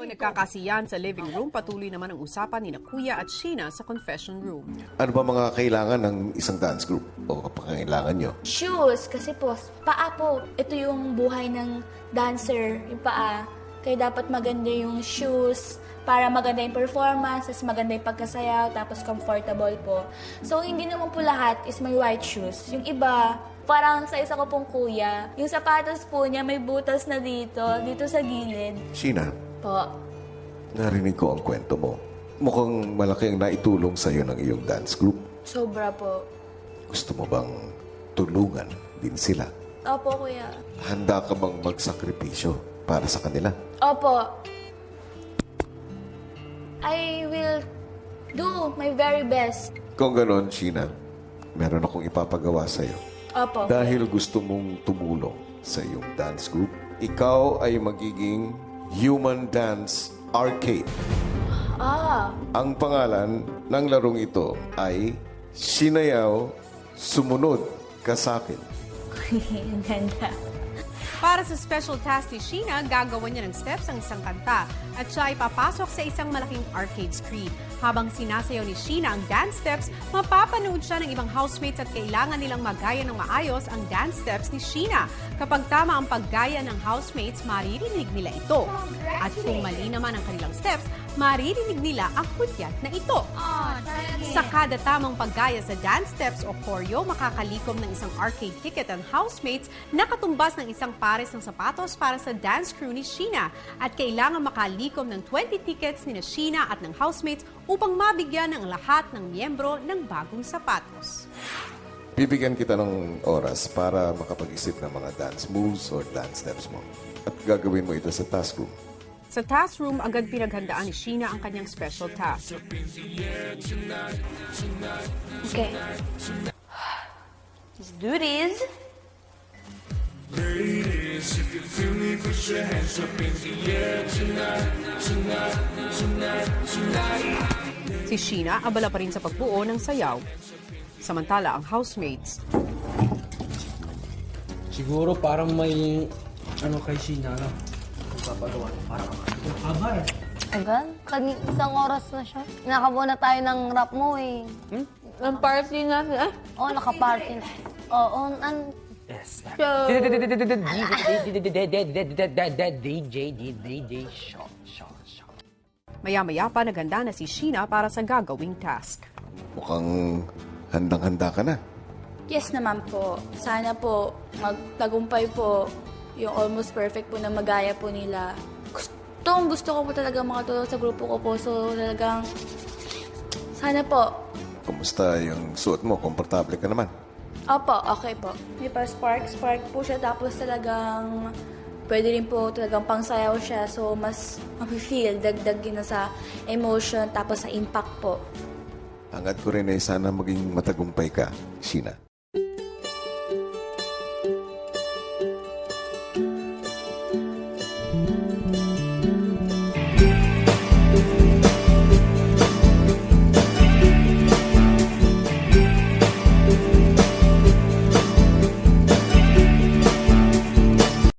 Nagkakasiyan sa living room, patuloy naman ang usapan ni Kuya at Sheena sa confession room. Ano ba mga kailangan ng isang dance group o kapangailangan nyo? Shoes, kasi po, paa po. Ito yung buhay ng dancer, yung paa. Kaya dapat maganda yung shoes para maganda yung performance, tapos maganda yung pagkasayaw, tapos comfortable po. So, hindi naman po lahat is may white shoes. Yung iba, parang sa isa ko pong kuya, yung sapatos po niya may butas na dito sa gilid. Sheena, Po. narinig ko ang kwento mo. Mukhang malaki ang naitulong sa'yo ng iyong dance group. Sobra po. Gusto mo bang tulungan din sila? Opo, kuya. Handa ka bang magsakripisyo para sa kanila? Opo. I will do my very best. Kung ganon, Sheena, meron akong ipapagawa sa'yo. Opo. Dahil gusto mong tumulong sa iyong dance group, ikaw ay magiging Human Dance Arcade. Ang pangalan ng larong ito ay Sinayaw, Sumunod Ka Sa'kin. Ang ganda. Para sa special task ni Sheena, gagawa niya ng steps ang isang kanta at siya ay papasok sa isang malaking arcade screen. Habang sinasayaw ni Sheena ang dance steps, mapapanood siya ng ibang housemates at kailangan nilang magaya ng maayos ang dance steps ni Sheena. Kapag tama ang paggaya ng housemates, maririnig nila ito. At kung mali naman ang kanilang steps, maririnig nila ang hudyat na ito. Sa kada tamang paggaya sa dance steps o choreo, makakalikom ng isang arcade ticket ang housemates na katumbas ng isang pares ng sapatos para sa dance crew ni Sheena. At kailangan makalikom ng 20 tickets ni Sheena at ng housemates upang mabigyan ng lahat ng miyembro ng bagong sapatos. Bibigyan kita ng oras para makapag-isip ng mga dance moves or dance steps mo. At gagawin mo ito sa task room. Sa task room, agad pinaghandaan ni Sheena ang kanyang special task. Okay. Let's do this. Si Sheena abala pa rin sa pagbuo ng sayaw. Samantala ang housemates, Siguro parang may ano kay Sheena, no? Papagawa ng parang haba eh. Agad? Isang oras na siya. Nakabuo na tayo ng rap mo eh. Ang party na. Oo, nakaparty na. Oo, Yes. So, DJ, shot. maya-maya pa naghanda na si Sheena para sa gagawing task. Mukhang handang-handa ka na. Yes naman po. Sana po magtagumpay po yung almost perfect po na magaya po nila. Gusto ko po talaga makatulong sa grupo ko po. So talagang sana po. Kumusta yung suot mo? Komportable ka naman? Opo, okay po. May pa spark po siya. Tapos talagang pwede rin po talagang pangsayaw siya. So mas ma-feel, dagdag yun na sa emotion tapos sa impact po. Hangad ko rin ay sana maging matagumpay ka, Sheena.